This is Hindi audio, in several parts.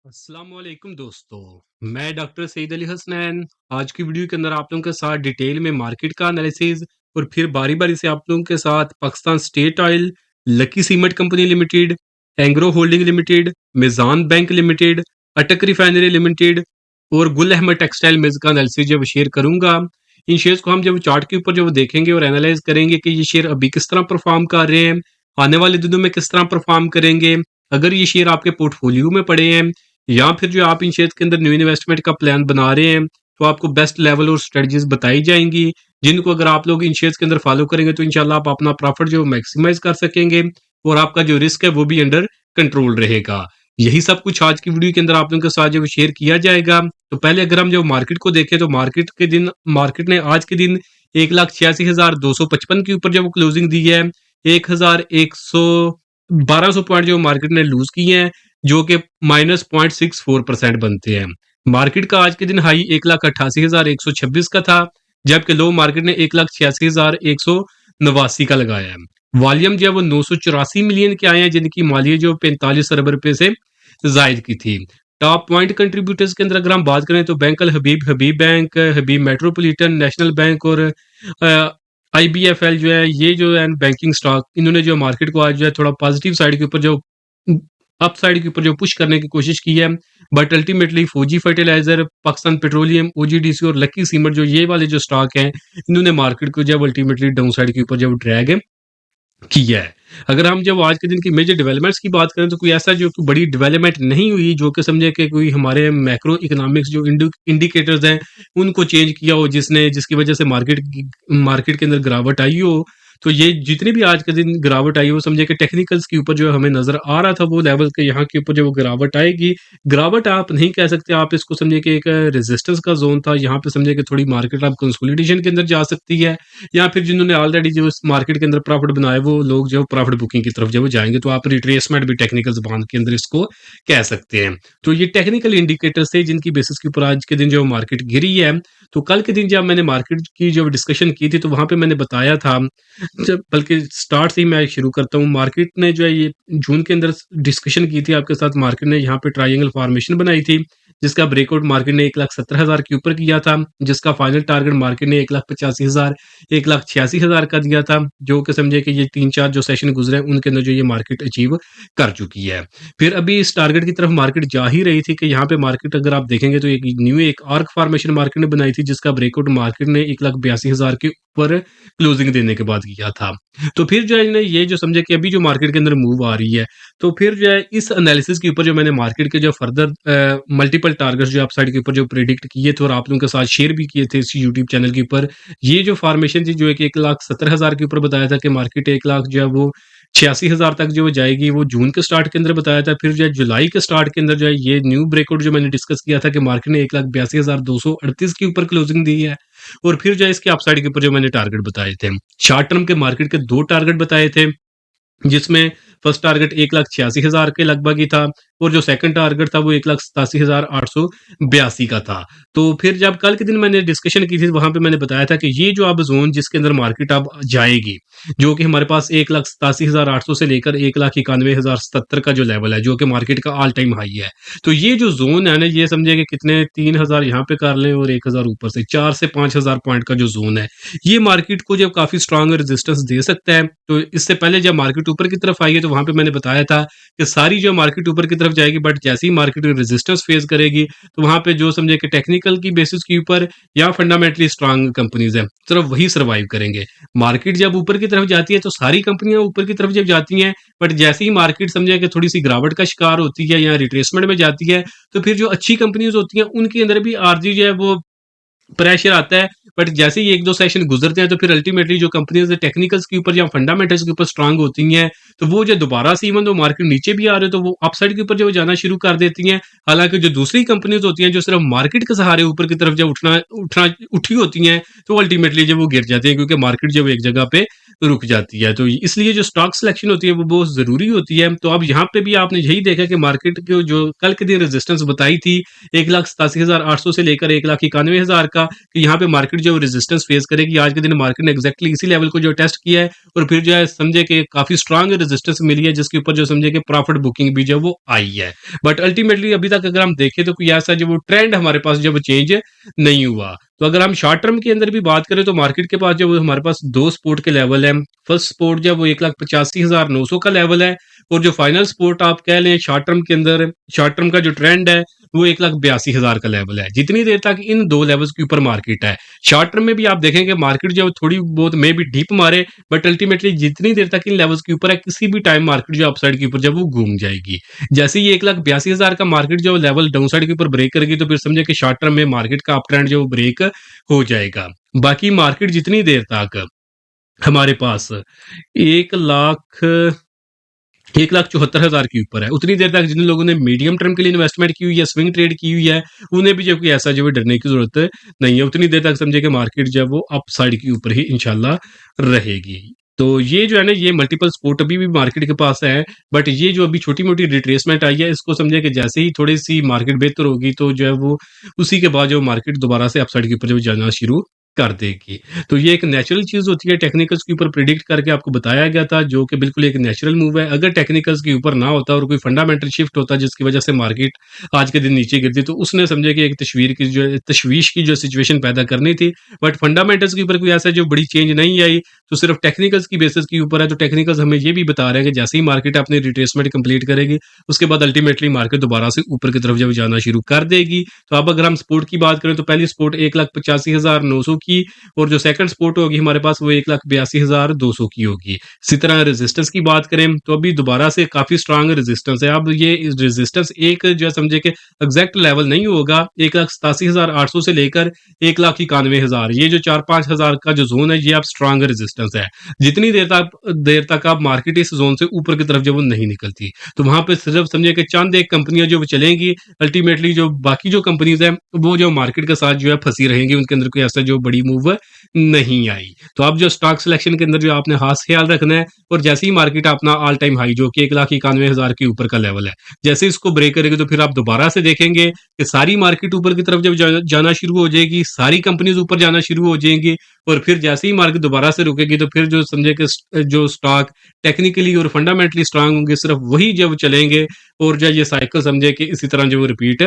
अस्सलामुअलैकुम दोस्तों। मैं डॉक्टर सईद अली हसनैन आज की वीडियो के अंदर आप लोगों के साथ डिटेल में मार्केट का एनालिसिस और फिर बारी बारी से आप लोगों के साथ Pakistan state oil, lucky cement company limited, Engro holding limited, Meezan bank limited, Attock refinery limited और गुल अहमद टेक्सटाइल मिल्स का एनालिसिस जब शेयर करूंगा। इन शेयर्स को हम जब चार्ट के ऊपर जब देखेंगे और एनालाइज करेंगे कि ये शेयर अभी किस तरह परफॉर्म कर रहे हैं, आने वाले दिनों में किस तरह परफॉर्म करेंगे, अगर ये शेयर आपके पोर्टफोलियो में पड़े हैं या फिर जो आप इन शेयर के अंदर न्यू इन्वेस्टमेंट का प्लान बना रहे हैं, तो आपको बेस्ट लेवल और स्ट्रेटजीज बताई जाएंगी, जिनको अगर आप लोग इन शेयर्स के अंदर फॉलो करेंगे तो इंशाल्लाह आप अपना प्रॉफिट जो मैक्सिमाइज कर सकेंगे और आपका जो रिस्क है वो भी अंडर कंट्रोल रहेगा। यही सब कुछ आज की वीडियो के अंदर आप लोगों के साथ जो शेयर किया जाएगा। तो पहले अगर हम जो मार्केट को देखें तो मार्केट ने आज के दिन 1,86,255 के ऊपर जब क्लोजिंग दी है, 1,100 पॉइंट जो मार्केट ने लूज किए हैं, जो कि -0.64% बनते हैं। मार्केट का आज के दिन हाई 1,88,126 का था, जबकि लो मार्केट ने 1,86,189 का लगाया है। वॉल्यूम जो है वो 984 मिलियन के आए हैं, जिनकी मालियत जो 45 अरब रुपए से जायद की थी। टॉप पॉइंट कंट्रीब्यूटर्स के अंदर अगर हम बात करें तो बैंक अल हबीब, हबीब बैंक, हबीब मेट्रोपॉलिटन, नेशनल बैंक और आईबीएफएल जो है, ये जो है बैंकिंग स्टॉक, इन्होंने जो मार्केट को आज जो है थोड़ा पॉजिटिव साइड के ऊपर जो अप साइड के ऊपर जो पुश करने की कोशिश की है। बट अल्टीमेटली फौजी फर्टिलाइजर, पाकिस्तान पेट्रोलियम, ओजीडीसी और लकी सीमेंट जो ये वाले जो स्टॉक हैं, इन्होंने मार्केट को जब अल्टीमेटली डाउन साइड के ऊपर जब ड्रैग किया है। अगर हम जब आज के दिन की मेजर डेवलपमेंट्स की बात करें तो कोई ऐसा जो कोई बड़ी डेवलपमेंट नहीं हुई जो कि समझे कि कोई हमारे मैक्रो इकोनॉमिक्स जो इंडिकेटर्स हैं उनको चेंज किया हो, जिसकी वजह से मार्केट के अंदर गिरावट आई हो। तो ये जितनी भी आज के दिन गिरावट आई हो, समझे कि टेक्निकल्स के ऊपर जो हमें नजर आ रहा था वो लेवल के यहाँ के ऊपर जो वो गिरावट आएगी। गिरावट आप नहीं कह सकते, आप इसको समझे कि एक रेजिस्टेंस का जोन था, यहाँ पे समझे कि थोड़ी मार्केट आप कंसोलिडेशन के अंदर जा सकती है, या फिर जिन्होंने ऑलरेडी जो इस मार्केट के अंदर प्रॉफिट बनाए वो लोग जो प्रॉफिट बुकिंग की तरफ जब जाएंगे तो आप रिट्रेसमेंट भी टेक्निकल जुबान के अंदर इसको कह सकते हैं। तो ये टेक्निकल इंडिकेटर्स थे जिनकी बेसिस के ऊपर आज के दिन जो मार्केट गिरी है। तो कल के दिन जब मैंने मार्केट की जब डिस्कशन की थी तो वहां पे मैंने बताया था, जब बल्कि स्टार्ट से ही मैं शुरू करता हूँ, मार्केट ने जो है ये जून के अंदर डिस्कशन की थी आपके साथ। मार्केट ने यहाँ पे ट्राइंगल फॉर्मेशन बनाई थी, जिसका ब्रेकआउट मार्केट ने 1,70,000 के ऊपर किया था, जिसका फाइनल टारगेट मार्केट ने 1,85,000, 1,86,000 का दिया था, जो कि समझे कि ये 3-4 जो सेशन गुजरे उनके अंदर जो ये मार्केट अचीव कर चुकी है। फिर अभी इस टारगेट की तरफ मार्केट जा ही रही थी कि यहाँ पे मार्केट अगर आप देखेंगे तो एक आर्क फॉर्मेशन मार्केट ने बनाई थी, जिसका ब्रेकआउट मार्केट ने 1,82,000 के ऊपर क्लोजिंग देने के बाद किया था। तो फिर जो है ये जो समझे कि अभी जो मार्केट के अंदर मूव आ रही है, तो फिर जो है इस एनालिसिस के ऊपर जो मैंने मार्केट के जो फर्दर मल्टीपल टारगेट्स जो अपसाइड के ऊपर जो प्रेडिक्ट किए थे और आप लोगों के साथ शेयर भी किए थे इस यूट्यूब चैनल के ऊपर, ये जो फॉर्मेशन थी जो एक 1,70,000 के ऊपर बताया था कि मार्केट 1 लाख जो है वो 86,000 तक जो जाएगी, वो जून के स्टार्ट के अंदर बताया था। फिर जो है जुलाई के स्टार्ट के अंदर जो है ये न्यू ब्रेकआउट जो मैंने डिस्कस किया था कि मार्केट ने 1,82,238 के ऊपर क्लोजिंग दी है। और फिर जो है इसके अपसाइड के ऊपर जो मैंने टारगेट बताए थे, शॉर्ट टर्म के मार्केट के 2 टारगेट बताए थे, जिसमें फर्स्ट टारगेट 1,86,000 के लगभग ही था और जो सेकंड टारगेट था वो 1,87,882 का था। तो फिर जब कल के दिन मैंने डिस्कशन की थी वहां पे मैंने बताया था कि ये जो अब जोन जिसके अंदर मार्केट अब जाएगी, जो कि हमारे पास 1,87,800 से लेकर 1,91,077 का जो लेवल है, जो कि मार्केट का ऑल टाइम हाई है। तो ये जो जोन है ना, ये समझे कि कितने 3,000 यहाँ पे कर लें और 1,000 ऊपर से 4 से 5,000 पॉइंट का जो जोन है, ये मार्केट को जब काफी स्ट्रांग रेजिस्टेंस दे सकता है। तो इससे पहले जब मार्केट ऊपर की तरफ आई है तो वहां पे मैंने बताया था कि सारी जो मार्केट ऊपर की तरफ जाएगी, बट जैसे ही मार्केट रेजिस्टेंस फेस करेगी तो वहां पे जो समझे कि टेक्निकल की बेसिस के ऊपर या फंडामेंटली स्ट्रांग कंपनीज है सिर्फ वही सर्वाइव करेंगे। मार्केट जब ऊपर की तरफ जाती है तो सारी कंपनियां ऊपर की तरफ जब जाती हैं, बट जैसे ही मार्केट समझे कि थोड़ी सी गिरावट का शिकार होती है या रिट्रेसमेंट में जाती है, तो फिर जो अच्छी कंपनीज होती हैं उनके अंदर भी आरजी जो है वो प्रेशर आता है। बट जैसे ही 1-2 सेशन गुजरते हैं तो फिर अल्टीमेटली जो कंपनीज टेक्निकल्स के ऊपर या फंडामेंटल्स के ऊपर स्ट्रांग होती हैं, तो वो जो दोबारा से इवन तो मार्केट नीचे भी आ रहे हो तो वो अपसाइड के ऊपर जो जाना शुरू कर देती हैं। हालांकि जो दूसरी कंपनीज होती हैं जो सिर्फ मार्केट के सहारे ऊपर की तरफ जब उठना उठना उठी होती हैं, तो अल्टीमेटली जब वो गिर जाती हैं, क्योंकि मार्केट जब एक जगह पे रुक जाती है। तो इसलिए जो स्टॉक सिलेक्शन होती है वो बहुत ज़रूरी होती है। तो अब यहाँ पे भी आपने यही देखा कि मार्केट को जो कल के दिन रेजिस्टेंस बताई थी 1,87,800 से लेकर 1,91,000 का, कि यहाँ पे मार्केट जो रेजिस्टेंस फेस करेगी। आज के दिन मार्केट ने एग्जैक्टली इसी लेवल को जो टेस्ट किया है और फिर जो है समझे कि काफ़ी स्ट्रांग रेजिस्टेंस मिली है, जिसके ऊपर जो समझे कि प्रॉफिट बुकिंग भी जो वो आई है। बट अल्टीमेटली अभी तक अगर हम देखें तो कोई ऐसा जो वो ट्रेंड हमारे पास जब चेंज नहीं हुआ। तो अगर हम शॉर्ट टर्म के अंदर भी बात करें तो मार्केट के पास जो हमारे पास दो सपोर्ट के लेवल है। फर्स्ट सपोर्ट जो वो 1,85,900 का लेवल है, और जो फाइनल सपोर्ट आप कह लें शॉर्ट टर्म के अंदर, शॉर्ट टर्म का जो ट्रेंड है वो 1,82,000 का लेवल है। जितनी देर तक इन दो लेवल्स के ऊपर मार्केट है, शॉर्ट टर्म में भी आप देखेंगे मार्केट जो थोड़ी बहुत मे भी डीप मारे, बट अल्टीमेटली जितनी देर तक इन लेवल्स के ऊपर है किसी भी टाइम मार्केट जो अपसाइड के ऊपर जब वो घूम जाएगी। जैसे ही 1,82,000 का मार्केट जो लेवल डाउन साइड के ऊपर ब्रेक करेगी तो फिर समझे कि शॉर्ट टर्म में मार्केट का अप ट्रेंड जो ब्रेक हो जाएगा। बाकी मार्केट जितनी देर तक हमारे पास 1,74,000 के ऊपर है, उतनी देर तक जिन लोगों ने मीडियम टर्म के लिए इन्वेस्टमेंट की हुई है, स्विंग ट्रेड की हुई है, उन्हें भी जो कोई ऐसा जो है डरने की ज़रूरत नहीं है। उतनी देर तक समझे कि मार्केट जो है वो अप साइड के ऊपर ही इंशाल्लाह रहेगी। तो ये जो है ना, ये मल्टीपल सपोर्ट अभी भी मार्केट के पास है, बट ये जो अभी छोटी-मोटी रिट्रेसमेंट आई है, इसको समझे कि जैसे ही थोड़ी-सी मार्केट बेहतर होगी तो जो है वो उसी के बाद जो मार्केट दोबारा से अपसाइड के ऊपर जो जाना शुरू कर देगी। तो ये एक नेचुरल चीज़ होती है, टेक्निकल्स के ऊपर प्रिडिक्ट करके आपको बताया गया था, जो कि बिल्कुल एक नेचुरल मूव है। अगर टेक्निकल्स के ऊपर ना होता और कोई फंडामेंटल शिफ्ट होता जिसकी वजह से मार्केट आज के दिन नीचे गिरती, तो उसने समझे कि एक तशवीश की जो सिचुएशन पैदा करनी थी। बट फंडामेंटल्स के ऊपर कोई ऐसा जो बड़ी चेंज नहीं आई, तो सिर्फ टेक्निकल्स की बेसिस के ऊपर है। तो टेक्निकल्स हमें ये भी बता रहे हैं कि जैसे ही मार्केट अपनी रिट्रेसमेंट कंप्लीट करेगी, उसके बाद अल्टीमेटली मार्केट दोबारा से ऊपर की तरफ जब जाना शुरू कर देगी। तो अब अगर हम सपोर्ट की बात करें तो पहली सपोर्ट 1,85,900 की, और जो सेकंड सपोर्ट होगी हमारे पास वो 1,82,200 की होगी। इसी तरह रेजिस्टेंस की बात करें तो अभी दोबारा से काफ़ी स्ट्रांग रेजिस्टेंस है। अब ये रेजिस्टेंस एक जो है समझे कि एग्जैक्ट लेवल नहीं होगा, 1,87,800 से लेकर 1,91,000, ये जो 4-5 हज़ार का जो जोन है ये अब स्ट्रांग रेजिस्टेंस है। जितनी देर तक आप मार्केट इस जोन से ऊपर की तरफ जब वो नहीं निकलती, तो वहां पे सिर्फ समझे कि चंद एक कंपनियां जो चलेंगी, अल्टीमेटली जो बाकी जो कंपनीज है वो जो मार्केट के साथ जो है फंसी रहेंगी, उनके अंदर कोई ऐसा जो बड़ी मूव नहीं आई। तो अब जो स्टॉक सिलेक्शन के अंदर जो आपने खास ख्याल रखना है, और जैसे ही मार्केट अपना ऑल टाइम हाई जो कि 1,91,000 के ऊपर का लेवल है, जैसे इसको ब्रेक करेगी तो फिर आप दोबारा से देखेंगे कि सारी मार्केट ऊपर की तरफ जब जाना शुरू हो जाएगी, सारी कंपनीज ऊपर जाना शुरू हो जाएंगी, और फिर जैसे ही मार्केट दोबारा से रुकेगी तो फिर जो समझे कि जो स्टॉक टेक्निकली और फंडामेंटली स्ट्रांग होंगे सिर्फ वही जब चलेंगे, और जो ये साइकिल समझे कि इसी तरह जो रिपीट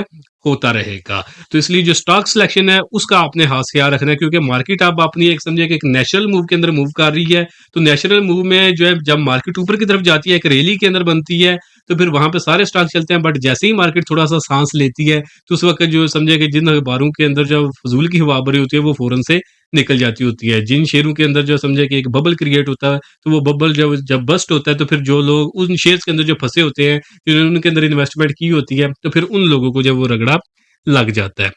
होता रहेगा। तो इसलिए जो स्टॉक सिलेक्शन है उसका आपने हाथ ख्याल रखना है, क्योंकि मार्केट आप अपनी एक समझे कि एक नेचुरल मूव के अंदर मूव कर रही है। तो नेचुरल मूव में जो है जब मार्केट ऊपर की तरफ जाती है, एक रैली के अंदर बनती है, तो फिर वहां पे सारे स्टॉक चलते हैं। बट जैसे ही मार्केट थोड़ा सा सांस लेती है, तो उस वक्त जो समझे कि जिन अखबारों के अंदर जो फजूल की हवा भरी होती है वो फौरन से निकल जाती होती है। जिन शेयरों के अंदर जो समझे कि एक बबल क्रिएट होता है, तो वो बबल जब बस्ट होता है तो फिर जो लोग उन शेयर्स के अंदर जो फंसे होते हैं, जिन्होंने उनके अंदर इन्वेस्टमेंट की होती है, तो फिर उन लोगों को जब वो रगड़ा लग जाता है।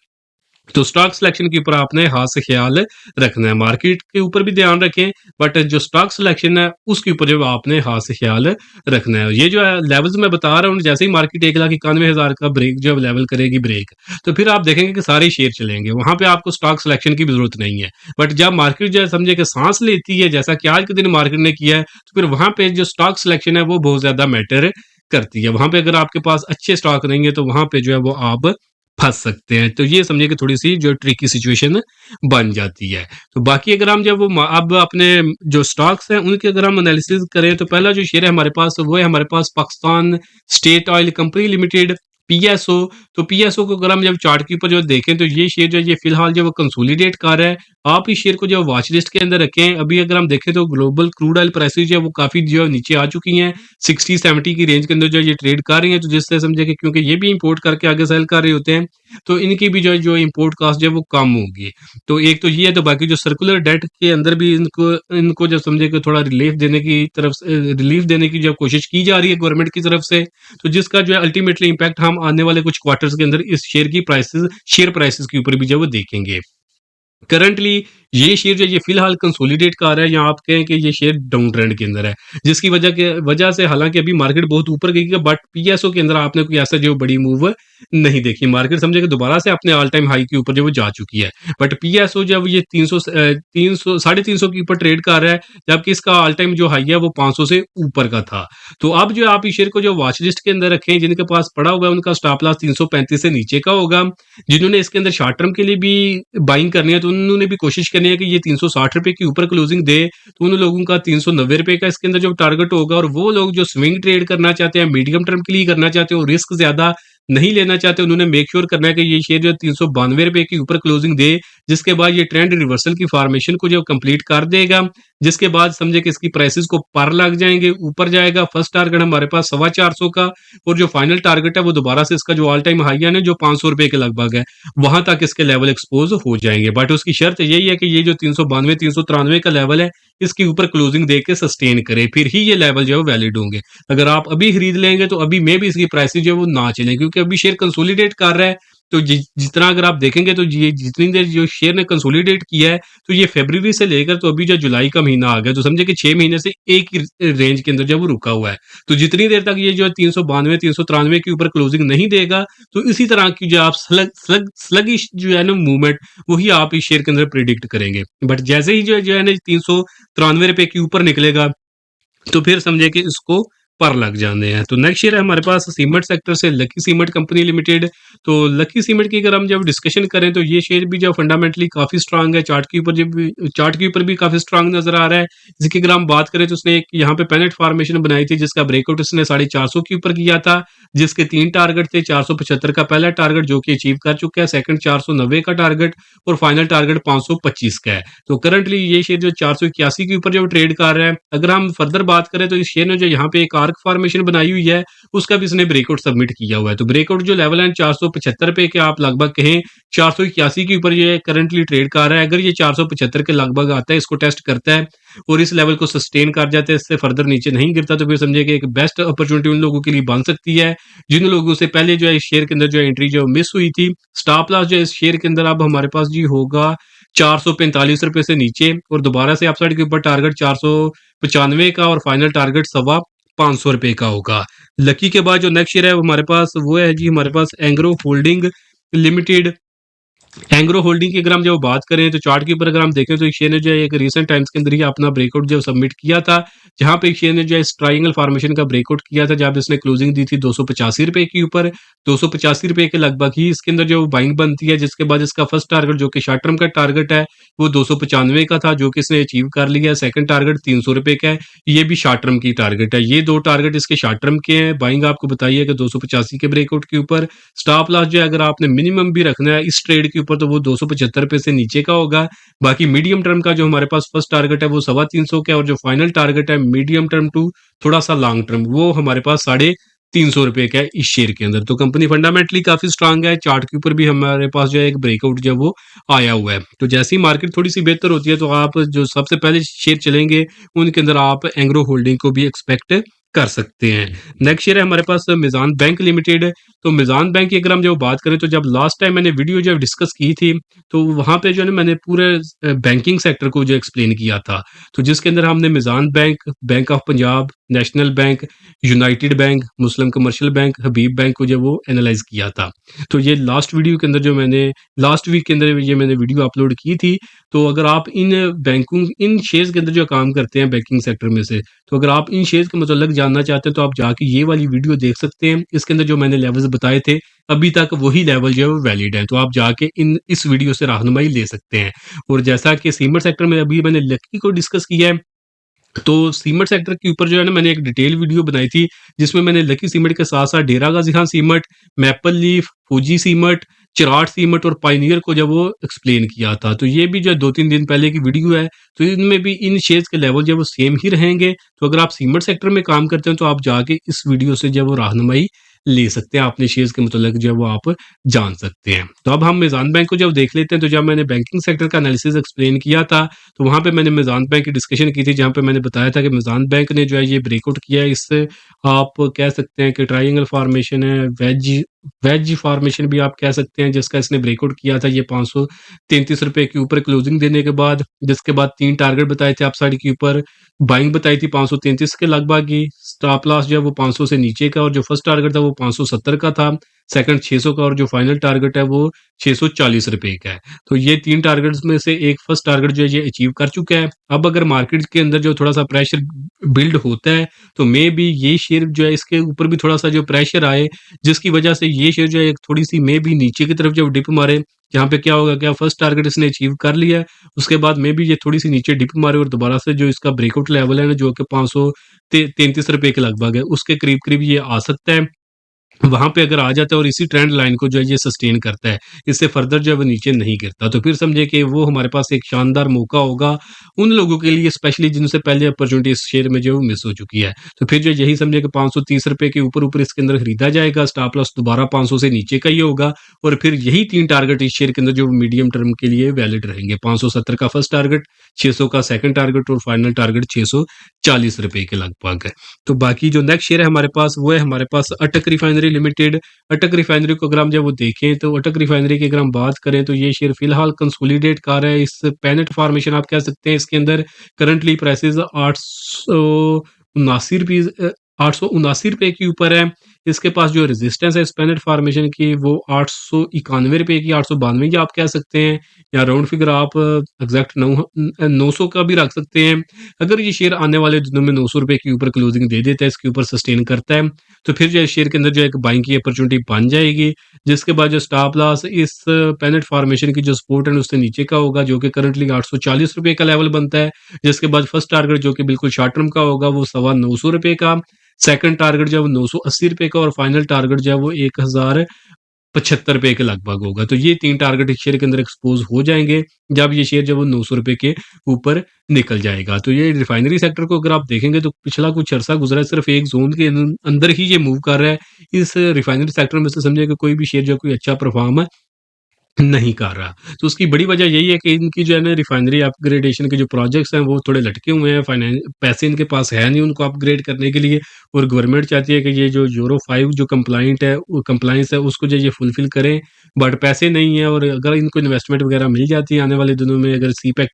तो स्टॉक सिलेक्शन के ऊपर आपने हाथ से ख्याल रखना है, मार्केट के ऊपर भी ध्यान रखें, बट जो स्टॉक सिलेक्शन है उसके ऊपर जो आपने हाथ से ख्याल रखना है। ये जो है लेवल्स मैं बता रहा हूँ, जैसे ही मार्केट 1,91,000 का ब्रेक जो लेवल करेगी ब्रेक, तो फिर आप देखेंगे कि सारे शेयर चलेंगे, वहां पे आपको स्टॉक सिलेक्शन की भी जरूरत नहीं है। बट जब मार्केट जो है समझे कि सांस लेती है, जैसा कि आज के दिन मार्केट ने किया है, तो फिर वहां पे जो स्टॉक सिलेक्शन है वो बहुत ज्यादा मैटर करती है। वहां पे अगर आपके पास अच्छे स्टॉक नहीं है तो वहां पे जो है वो आप फंस सकते हैं। तो ये समझिए कि थोड़ी-सी जो ट्रिकी सिचुएशन बन जाती है। तो बाकी अगर हम जब वो अब अपने जो स्टॉक्स हैं उनके अगर हम एनालिसिस करें, तो पहला जो शेयर है हमारे पास वो है हमारे पास Pakistan state oil company limited, PSO. तो पीएसओ को अगर हम जब चार्ट के ऊपर जो देखें तो ये शेयर जो है ये फिलहाल जो वो कंसोलिडेट कर रहा है। आप इस शेयर को जो वॉच लिस्ट के अंदर रखें। अभी अगर हम देखें तो ग्लोबल क्रूड ऑयल प्राइसेस जो है वो काफ़ी जो है नीचे आ चुकी हैं, 60-70 की रेंज के अंदर जो है ये ट्रेड कर रही हैं। तो जिससे समझे कि क्योंकि ये भी इंपोर्ट करके आगे सेल कर रहे होते हैं, तो इनकी भी जो इंपोर्ट कॉस्ट जो है वो कम होगी। तो एक तो ये है, तो बाकी जो सर्कुलर डेट के अंदर भी इनको इनको जब समझे कि थोड़ा रिलीफ देने की जो कोशिश की जा रही है गवर्नमेंट की तरफ से, तो जिसका जो है अल्टीमेटली इम्पैक्ट हम आने वाले कुछ क्वार्टर्स के अंदर इस शेयर प्राइसेस के ऊपर भी जो है वो देखेंगे। करंटली ये शेयर जो है ये फिलहाल कंसोलिडेट कर रहा है या आप कहें कि ये शेयर डाउन ट्रेंड के अंदर है, जिसकी वजह से हालांकि अभी मार्केट बहुत ऊपर गई है, बट पीएसओ के अंदर आपने कोई ऐसा जो बड़ी मूव नहीं देखी। मार्केट समझे कि दोबारा से अपने ऑल टाइम हाई के ऊपर जो वो जा चुकी है, बट पीएसओ जब ये 300 350 के ऊपर ट्रेड कर रहा है, जबकि इसका ऑल टाइम जो हाई है वो 500 से ऊपर का था। तो अब जो आप इस शेयर को जो वॉच लिस्ट के अंदर रखें, जिनके पास पड़ा हुआ है उनका स्टॉप लॉस 335 से नीचे का होगा। जिन्होंने इसके अंदर शॉर्ट टर्म के लिए भी बाइंग करनी है, तो उन्होंने भी कोशिश करनी है कि ये 360 रुपए के ऊपर क्लोजिंग दे, तो उन लोगों का 390 रुपए का इसके अंदर जो टारगेट होगा। और वो लोग जो स्विंग ट्रेड करना चाहते हैं, मीडियम टर्म के लिए करना चाहते हो, रिस्क ज्यादा नहीं लेना चाहते, उन्होंने मेक श्योर करना है कि ये शेयर जो 392 रुपए के ऊपर क्लोजिंग दे, जिसके बाद ये ट्रेंड रिवर्सल की फॉर्मेशन को जो कंप्लीट कर देगा, जिसके बाद समझे कि इसकी प्राइसेस को पर लग जाएंगे, ऊपर जाएगा। फर्स्ट टारगेट हमारे पास 425 का, और जो फाइनल टारगेट है वो दोबारा से इसका जो ऑल टाइम हाई है ना, जो 500 रुपए के लगभग है, वहां तक इसके लेवल एक्सपोज हो जाएंगे। बट उसकी शर्त यही है कि ये जो 392 393 का लेवल है, इसके ऊपर क्लोजिंग दे के सस्टेन करे, फिर ही ये लेवल जो है वैलिड होंगे। अगर आप अभी खरीद लेंगे तो अभी में भी इसकी प्राइसेस जो है वो ना चले, क्योंकि अभी शेयर कंसोलिडेट कर रहा है। तो जितना अगर आप देखेंगे तो ये जितनी देर जो शेयर ने कंसोलिडेट किया है, तो ये फरवरी से लेकर तो अभी जो जुलाई का महीना आ गया, तो समझे कि 6 महीने से एक ही रेंज के अंदर जब वो रुका हुआ है। तो जितनी देर तक ये जो 392 393 के ऊपर क्लोजिंग नहीं देगा, तो इसी तरह की जो आप स्लगिश जो है ना मूवमेंट, वही आप इस शेयर के अंदर प्रिडिक्ट करेंगे। बट जैसे ही जो है ना 393 रुपए के ऊपर निकलेगा, तो फिर समझे कि इसको पर लग जाने हैं। तो नेक्स्ट शेयर है हमारे पास सीमेंट सेक्टर से लकी सीमेंट कंपनी लिमिटेड। तो लकी सीमेंट की अगर हम जब डिस्कशन करें, तो ये शेयर भी जो फंडामेंटली काफी स्ट्रांग है, चार्ट के ऊपर भी काफी स्ट्रांग नजर आ रहा है। जिसकी अगर हम बात करें तो उसने एक यहाँ पे पैनेट फॉर्मेशन बनाई थी, जिसका ब्रेकआउट उसने 450 के ऊपर किया था, जिसके 3 टारगेट थे। 475 का पहला टारगेट जो कि अचीव कर चुका है, सेकंड 490 का टारगेट, और फाइनल टारगेट 525 का है। तो करंटली ये शेयर जो 481 के ऊपर जो ट्रेड कर रहा है। अगर हम फर्दर बात करें तो इस शेयर ने जो यहाँ पे एक आर्क फॉर्मेशन बनाई हुई है, उसका भी इसने ब्रेकआउट सबमिट किया हुआ है। तो ब्रेकआउट जो लेवल है 475 पे के आप लगभग कहें 481 के ऊपर ये करंटली ट्रेड कर रहा है। अगर ये 475 के लगभग आता है, इसको टेस्ट करता है और इस लेवल को सस्टेन कर जाता है, इससे फर्दर नीचे नहीं गिरता, तो फिर समझिए कि एक बेस्ट अपॉर्चुनिटी उन लोगों के लिए बन सकती है जिन लोगों से पहले जो है इस शेयर के अंदर जो एंट्री जो मिस हुई थी। स्टॉप लॉस जो है इस शेयर के अंदर अब हमारे पास जी होगा 445 रुपए से नीचे, और दोबारा से अपसाइड के ऊपर टारगेट 495 का, और फाइनल टारगेट 525 रुपए का होगा। लकी के बाद जो नेक्स्ट शेयर है वो हमारे पास वो है जी हमारे पास Engro holding limited. Engro holding की अगर हम जब बात करें, तो चार्ट के ऊपर अगर हम देखें, तो एक शेयर ने जो है एक रिसेंट टाइम्स के अंदर ही अपना ब्रेकआउट जो सबमिट किया था, जहां पे एक शेयर ने जो है ट्राइंगल फॉर्मेशन का ब्रेकआउट किया था, जहां पे इसने क्लोजिंग दी थी 285 रुपए के ऊपर। 285 रुपए के लगभग ही इसके अंदर जो बाइंग बनती है, जिसके बाद इसका फर्स्ट टारगेट जो कि शॉर्ट टर्म का टारगेट है वो 295 का था, जो कि इसने अचीव कर लिया। सेकंड टारगेट 300 रुपए का है, ये भी शॉर्ट टर्म की टारगेट है। ये दो टारगेट इसके शॉर्ट टर्म के हैं। बाइंग आपको बताइए कि 285 के ब्रेकआउट के ऊपर। स्टॉप लॉस जो है अगर आपने मिनिमम भी रखना है इस ट्रेड के ऊपर, तो वो 275 रुपए से नीचे का होगा। बाकी मीडियम टर्म का जो हमारे पास फर्स्ट टारगेट है वो 325 का है, और जो फाइनल टारगेट है मीडियम टर्म टू थोड़ा सा लॉन्ग टर्म, वो हमारे पास 350 रुपए का है इस शेयर के अंदर। तो कंपनी फंडामेंटली काफी स्ट्रांग है। चार्ट के ऊपर भी हमारे पास जो है एक ब्रेकआउट जो वो आया हुआ है। तो जैसे ही मार्केट थोड़ी सी बेहतर होती है, तो आप जो सबसे पहले शेयर चलेंगे उनके अंदर आप एंग्रो होल्डिंग को भी एक्सपेक्ट कर सकते हैं। नेक्स्ट शेयर है हमारे पास मिजान बैंक लिमिटेड। तो मिजान बैंक की अगर हम जो बात करें, तो जब लास्ट टाइम मैंने वीडियो जब डिस्कस की थी, तो वहां पे जो है मैंने पूरे बैंकिंग सेक्टर को जो एक्सप्लेन किया था। तो जिसके अंदर हमने Meezan bank, bank of Punjab, national bank, united bank, Muslim commercial bank, Habib bank को जो वो एनालाइज किया था। तो ये लास्ट वीडियो के अंदर जो मैंने लास्ट वीक के अंदर ये मैंने वीडियो अपलोड की थी। तो अगर आप इन शेयर्स के अंदर जो काम करते हैं बैंकिंग सेक्टर में से, तो अगर आप इन शेयर्स के मतलब जानना चाहते हैं, तो आप जाके ये वाली वीडियो देख सकते हैं। इसके अंदर जो मैंने लेवल्स बताए थे, अभी तक वही लेवल जो है वो वैलिड है। तो आप जाके इस वीडियो से रहनुमाई ले सकते हैं। और जैसा कि सीमेंट सेक्टर में अभी मैंने लकी को डिस्कस किया है, तो सीमेंट सेक्टर के ऊपर जो है ना मैंने एक डिटेल वीडियो बनाई थी, जिसमें मैंने लकी सीमेंट के साथ साथ Dera Ghazi Khan cement, maple leaf, Fauji cement, Cherat cement और पाइनियर को जब वो एक्सप्लेन किया था। तो ये भी जो 2-3 दिन पहले की वीडियो है। तो इनमें भी इन शेयर्स के लेवल जो है वो सेम ही रहेंगे। तो अगर आप सीमेंट सेक्टर में काम करते हैं, तो आप जाके इस वीडियो से जो है वो रहनुमाई ले सकते हैं, अपने शेयर्स के मतलब जो है वो आप जान सकते हैं। तो अब हम मिजान बैंक को जब देख लेते हैं, तो जब मैंने बैंकिंग सेक्टर का एनालिसिस एक्सप्लेन किया था, तो वहां पे मैंने मिजान बैंक की डिस्कशन की थी, जहां पे मैंने बताया था कि मिजान बैंक ने जो है ये ब्रेकआउट किया है। इससे आप कह सकते हैं कि ट्राइंगल फॉर्मेशन है, वेज वेज फॉर्मेशन भी आप कह सकते हैं, जिसका इसने ब्रेकआउट किया था ये ₹533 के ऊपर क्लोजिंग देने के बाद, जिसके बाद 3 टारगेट बताए थे अपसाइड के ऊपर, बाइंग बताई थी 533 के लगभग ही, स्टॉप लॉस जो है वो 500 से नीचे का, और जो फर्स्ट टारगेट था वो 570 का था, सेकंड 600 का, और जो फाइनल टारगेट है वो ₹640 का है। तो ये 3 टारगेट्स में से एक फर्स्ट टारगेट जो है ये अचीव कर चुका है। अब अगर मार्केट के अंदर जो थोड़ा-सा प्रेशर बिल्ड होता है, तो मे बी ये शेयर जो है इसके ऊपर भी थोड़ा-सा जो प्रेशर आए, जिसकी वजह से ये शेयर जो है एक थोड़ी-सी मे बी नीचे की तरफ जब डिप मारे, जहाँ पे क्या होगा, क्या फर्स्ट टारगेट इसने अचीव कर लिया है, उसके बाद मे बी ये थोड़ी-सी नीचे डिप मारे और दोबारा से जो इसका ब्रेकआउट लेवल है ना, जो कि 500 ते ₹33 के लगभग है, उसके करीब-करीब ये आ सकता है। वहाँ पे अगर आ जाता है और इसी ट्रेंड लाइन को जो है ये सस्टेन करता है, इससे फर्दर जो है वो नीचे नहीं गिरता, तो फिर समझिए कि वो हमारे पास एक शानदार मौका होगा उन लोगों के लिए, स्पेशली जिनसे पहले अपॉर्चुनिटी इस शेयर में जो है वो मिस हो चुकी है। तो फिर जो यही समझिए कि ₹530 के ऊपर-ऊपर इसके अंदर खरीदा जाएगा, स्टॉप लॉस दोबारा 500 से नीचे का ही होगा, और फिर यही 3 टारगेट इस शेयर के अंदर जो मीडियम टर्म के लिए वैलिड रहेंगे। 570 का फर्स्ट टारगेट, 600 का सेकंड टारगेट, और फाइनल टारगेट ₹640 के लगभग है। तो बाकी जो नेक्स्ट शेयर है हमारे पास, वो है हमारे पास अटक रिफाइनरी लिमिटेड। अटक रिफाइनरी को अगर हम जब वो देखें, तो अटक रिफाइनरी की अगर हम बात करें, तो ये शेयर फिलहाल कंसोलिडेट कर रहा है, इस पेनेट फॉर्मेशन आप कह सकते हैं। इसके अंदर करंटली प्राइसेस 879 रुपये के ऊपर है। इसके पास जो रेजिस्टेंस है इस पेनेट फॉर्मेशन की, वो ₹891 की, 892 की आप कह सकते हैं, या राउंड फिगर आप एग्जैक्ट 900 का भी रख सकते हैं। अगर ये शेयर आने वाले दिनों में ₹900 के ऊपर क्लोजिंग दे देता है, इसके ऊपर सस्टेन करता है, तो फिर जो है शेयर के अंदर जो है एक बाइंग की अपॉर्चुनिटी बन जाएगी, जिसके बाद जो स्टॉप लॉस इस पेनेट फॉर्मेशन की जो सपोर्ट है उससे नीचे का होगा, जो कि करंटली ₹840 का लेवल बनता है। जिसके बाद फर्स्ट टारगेट जो कि बिल्कुल शॉर्ट टर्म का होगा, वो ₹925 का, सेकंड टारगेट जो है वो ₹980 का, और फाइनल टारगेट जो है वो ₹1075 के लगभग होगा। तो ये 3 टारगेट इस शेयर के अंदर एक्सपोज़ हो जाएँगे, जब ये शेयर जो है वो ₹900 के ऊपर निकल जाएगा। तो ये रिफाइनरी सेक्टर को अगर आप देखेंगे, तो पिछला कुछ अरसा गुज़रा है, सिर्फ़ एक ज़ोन के अंदर ही ये मूव कर रहा है। इस रिफाइनरी सेक्टर में से समझिए कि कोई भी शेयर जो है कोई अच्छा परफ़ॉर्म नहीं कर रहा। तो उसकी बड़ी वजह यही है कि इनकी जो है ना रिफाइनरी अपग्रेडेशन के जो प्रोजेक्ट्स हैं, वो थोड़े लटके हुए हैं, पैसे इनके पास है नहीं उनको अपग्रेड करने के लिए, और गवर्नमेंट चाहती है कि ये जो यूरो 5 जो कंप्लायंस है उसको जो ये फुलफिल करें, बट पैसे नहीं है। और अगर इनको इन्वेस्टमेंट वगैरह मिल जाती है आने वाले दिनों में, अगर सीपैक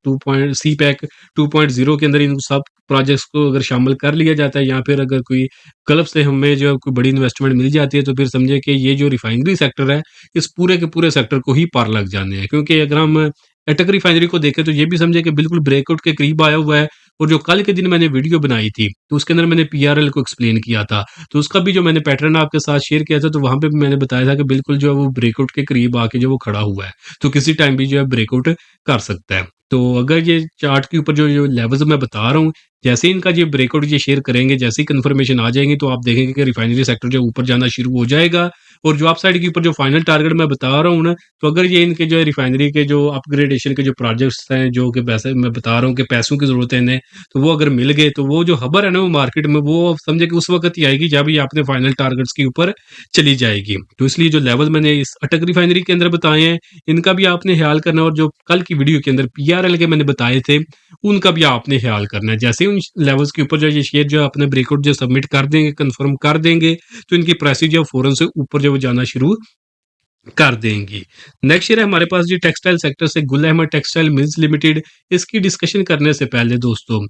2.0 के अंदर इन सब प्रोजेक्ट्स को अगर शामिल कर लिया जाता है, या फिर अगर कोई गल्फ से हमें जो है कोई बड़ी इन्वेस्टमेंट मिल जाती है, तो फिर समझिए कि ये जो रिफाइनरी सेक्टर है, इस पूरे के पूरे सेक्टर को ही पार लग जाने हैं। क्योंकि अगर हम एटक रिफाइनरी को देखें, तो ये भी समझे कि बिल्कुल ब्रेकआउट के करीब आया हुआ है, और जो कल के दिन मैंने वीडियो बनाई थी, तो उसके अंदर मैंने पीआरएल को एक्सप्लेन किया था, तो उसका भी जो मैंने पैटर्न आपके साथ शेयर किया था, तो वहां पे भी मैंने बताया था कि बिल्कुल जो है वो ब्रेकआउट के करीब आके जो वो खड़ा हुआ है, तो किसी टाइम भी जो है ब्रेकआउट कर सकता है। तो अगर ये चार्ट के ऊपर जो जो लेवल्स मैं बता रहा हूँ, जैसे ही इनका ये ब्रेकआउट ये शेयर करेंगे, जैसे ही कंफर्मेशन आ जाएंगी, तो आप देखेंगे कि रिफाइनरी सेक्टर जो ऊपर जाना शुरू हो जाएगा। और जो अपसाइड के ऊपर जो फाइनल टारगेट मैं बता रहा हूँ ना, तो अगर ये इनके जो है रिफाइनरी के जो अपग्रेडेशन के जो प्रोजेक्ट्स हैं, जो कि पैसे मैं बता रहा हूँ कि पैसों की जरूरत है इन्हें, तो वो अगर मिल गए, तो वो जो खबर है ना वो मार्केट में, वो समझे कि उस वक्त ही आएगी जब ये अपने फाइनल टारगेट्स के ऊपर चली जाएगी। तो इसलिए जो लेवल मैंने इस अटक रिफाइनरी के अंदर बताए हैं, इनका भी आपने ख्याल करना, और जो कल की वीडियो के अंदर पीआरएल के मैंने बताए थे, उनका भी आपने ख्याल करना है। जैसे ही उन लेवल्स के ऊपर जो ये शेयर जो है अपने ब्रेकआउट जो सबमिट कर देंगे, कंफर्म कर देंगे, तो इनकी प्राइसेस जो फौरन से ऊपर जो वो जाना शुरू कर देंगी। नेक्स्ट शेयर है हमारे पास जी टेक्सटाइल सेक्टर से गुल अहमद टेक्सटाइल मिल्स लिमिटेड। इसकी डिस्कशन करने से पहले दोस्तों,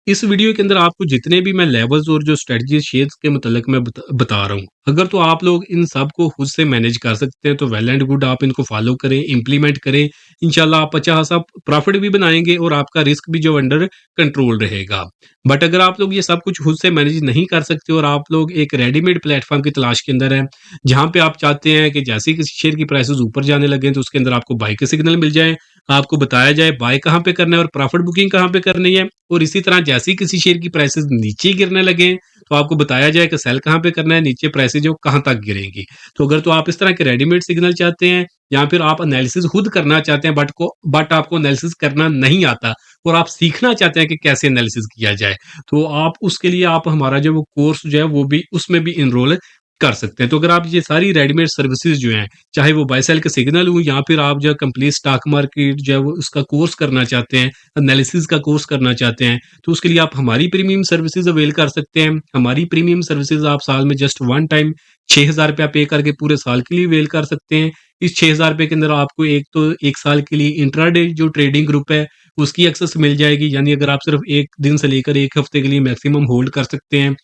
इस वीडियो के अंदर आपको जितने भी मैं लेवल्स और जो स्ट्रेटजी शेयर्स के मतलब मैं बता रहा हूँ, अगर तो आप लोग इन सब को खुद से मैनेज कर सकते हैं, तो वेल एंड गुड, आप इनको फॉलो करें, इंप्लीमेंट करें। इंशाल्लाह आप अच्छा खासा प्रॉफिट भी बनाएंगे, और आपका रिस्क भी जो अंडर कंट्रोल रहेगा। बट अगर आप लोग ये सब कुछ खुद से मैनेज नहीं कर सकते, और आप लोग एक रेडीमेड प्लेटफॉर्म की तलाश के अंदर हैं, जहां पे आप चाहते हैं कि जैसे ही किसी शेयर की प्राइसेस ऊपर जाने लगे, तो उसके अंदर आपको बाय के सिग्नल मिल जाए, आपको बताया जाए बाय कहाँ पे करना है और प्रॉफिट बुकिंग कहाँ पे करनी है, और इसी तरह जैसे ही किसी शेयर की प्राइसेस नीचे गिरने लगे, तो आपको बताया जाए कि सेल कहाँ पे करना है, नीचे प्राइसेस जो कहाँ तक गिरेंगी। तो अगर तो आप इस तरह के रेडीमेड सिग्नल चाहते हैं, या फिर आप एनालिसिस खुद करना चाहते हैं, बट आपको एनालिसिस करना नहीं आता, और आप सीखना चाहते हैं कि कैसे एनालिसिस किया जाए, तो आप उसके लिए आप हमारा जो वो कोर्स जो है वो भी उसमें भी इनरोल कर सकते हैं। तो अगर आप ये सारी रेडीमेड सर्विसेज जो हैं, चाहे वो बाय सेल के सिग्नल हो या फिर आप जो है कंप्लीट स्टॉक मार्केट जो है वो उसका कोर्स करना चाहते हैं, एनालिसिस का कोर्स करना चाहते हैं, तो उसके लिए आप हमारी प्रीमियम सर्विसेज अवेल कर सकते हैं। हमारी प्रीमियम सर्विसेज आप साल में जस्ट वन टाइम ₹6000 पे करके पूरे साल के लिए अवेल कर सकते हैं। इस ₹6000 के अंदर आपको एक तो 1 साल के लिए इंट्राडे जो ट्रेडिंग ग्रुप है, उसकी एक्सेस मिल जाएगी। यानी अगर आप सिर्फ 1 दिन से लेकर 1 हफ्ते के लिए मैक्सिमम होल्ड कर सकते हैं,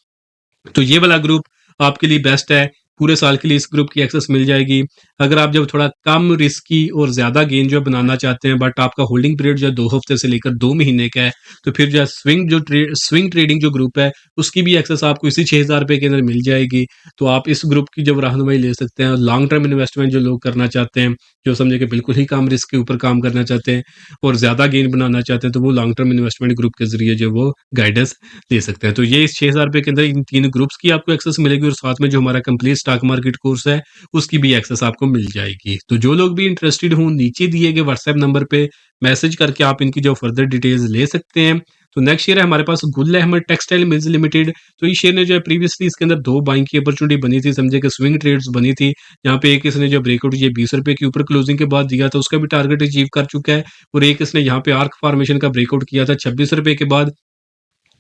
तो ये वाला ग्रुप आपके लिए बेस्ट है। पूरे साल के लिए इस ग्रुप की एक्सेस मिल जाएगी। अगर आप जब थोड़ा कम रिस्की और ज़्यादा गेन जो है बनाना चाहते हैं, बट आपका होल्डिंग पीरियड जो है 2 हफ्ते से लेकर 2 महीने का है, तो फिर जो है स्विंग ट्रेडिंग जो ग्रुप है, उसकी भी एक्सेस आपको इसी ₹6000 के अंदर मिल जाएगी। तो आप इस ग्रुप की जब रहनुमाई ले सकते हैं। लॉन्ग टर्म इन्वेस्टमेंट जो लोग करना चाहते हैं, जो समझे कि बिल्कुल ही कम रिस्क के ऊपर काम करना चाहते हैं और ज़्यादा गेन बनाना चाहते हैं, तो वो लॉन्ग टर्म इन्वेस्टमेंट ग्रुप के ज़रिए जो वो गाइडेंस ले सकते हैं। तो ये इस ₹6000 के अंदर इन 3 ग्रुप्स की आपको एक्सेस मिलेगी और साथ में जो हमारा कंप्लीट स्टॉक मार्केट कोर्स है, उसकी भी एक्सेस आपको मिल जाएगी। तो जो लोग भी इंटरेस्टेड हों, नीचे दिए गए व्हाट्सएप नंबर पे मैसेज करके आप इनकी जो फर्दर डिटेल्स ले सकते हैं। तो नेक्स्ट शेयर है हमारे पास गुल अहमद टेक्सटाइल मिल्स लिमिटेड। तो इस शेयर ने जो है प्रीवियसली इसके अंदर 2 बाइंग की अपॉर्चुनिटी बनी थी, समझे कि स्विंग ट्रेड्स बनी थी। यहाँ पे एक इसने जो ब्रेकआउट ये ₹20 के ऊपर क्लोजिंग के बाद दिया था, उसका भी टारगेट अचीव कर चुका है और एक इसने यहाँ पे आर्क फॉर्मेशन का ब्रेकआउट किया था ₹26 के बाद,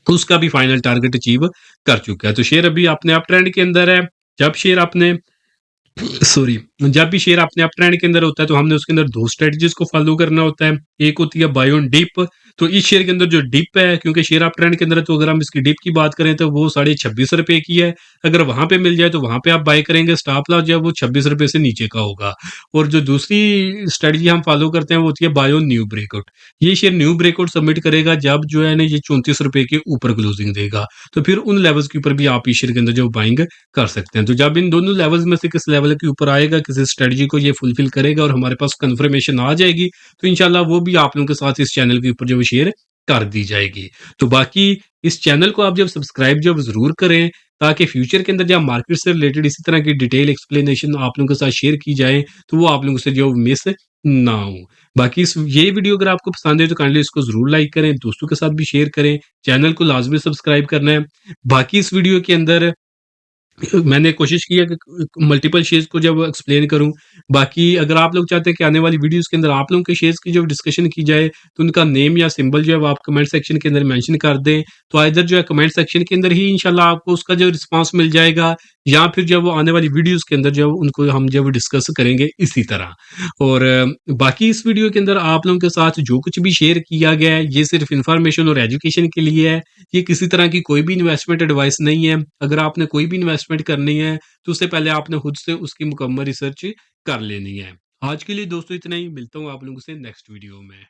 उसका भी फाइनल टारगेट अचीव कर चुका है। तो शेयर अभी अपने अप ट्रेंड के अंदर है। जब शेयर अपने सॉरी, जब भी शेयर अपने अप ट्रेंड के अंदर होता है तो हमने उसके अंदर 2 स्ट्रेटजीज को फॉलो करना होता है। एक होती है बाय ऑन डिप। तो इस शेयर के अंदर जो डिप है, क्योंकि शेयर अप ट्रेंड के अंदर है, तो अगर हम इसकी डिप की बात करें तो वो ₹26.5 की है। अगर वहां पे मिल जाए तो वहां पे आप बाय करेंगे। स्टॉप लॉस जो है वो ₹26 से नीचे का होगा। और जो दूसरी स्ट्रेटजी हम फॉलो करते हैं वो होती है बाय ऑन न्यू ब्रेकआउट। ये शेयर न्यू ब्रेकआउट सबमिट करेगा जब जो है ना ये ₹34 के ऊपर क्लोजिंग देगा। तो फिर उन लेवल्स के ऊपर भी आप इस शेयर के अंदर जो बाइंग कर सकते हैं। तो जब इन दोनों लेवल्स में से किस लेवल के ऊपर आएगा, किसी स्ट्रेटजी को ये फुलफिल करेगा और हमारे पास कंफर्मेशन आ जाएगी, तो इंशाल्लाह वो भी आप लोगों के साथ इस चैनल के ऊपर जो है शेयर कर दी जाएगी। तो बाकी इस चैनल को आप जब सब्सक्राइब जब ज़रूर करें, ताकि फ्यूचर के अंदर जब मार्केट से रिलेटेड इसी तरह की डिटेल एक्सप्लेनेशन आप लोगों के साथ शेयर की जाए, तो वो आप लोगों से जो मिस ना हो। बाकी इस ये वीडियो अगर आपको पसंद है तो काइंडली इसको ज़रूर लाइक करें, दोस्तों के साथ भी शेयर करें, चैनल को लाज़मी सब्सक्राइब करना है। बाकी इस वीडियो के अंदर मैंने कोशिश की है कि मल्टीपल शेयर्स को जब एक्सप्लेन करूँ। बाकी अगर आप लोग चाहते हैं कि आने वाली वीडियोज़ के अंदर आप लोगों के शेयर्स की जो डिस्कशन की जाए, तो उनका नेम या सिंबल जो है वो आप कमेंट सेक्शन के अंदर मेंशन कर दें। तो आइदर जो है कमेंट सेक्शन के अंदर ही इंशाल्लाह आपको उसका जो रिस्पॉन्स मिल जाएगा, या फिर जो है वो आने वाली वीडियोज़ के अंदर जो है उनको हम जो है वो डिस्कस करेंगे इसी तरह। और बाकी इस वीडियो के अंदर आप लोगों के साथ जो कुछ भी शेयर किया गया है, ये सिर्फ़ इन्फॉर्मेशन और एजुकेशन के लिए है। ये किसी तरह की कोई भी इन्वेस्टमेंट एडवाइस नहीं है। अगर आपने कोई भी इन्वेस्टमेंट करनी है, तो उससे पहले आपने खुद से उसकी मुकम्मल रिसर्च कर लेनी है। आज के लिए दोस्तों इतना ही, मिलता हूँ आप लोगों से नेक्स्ट वीडियो में।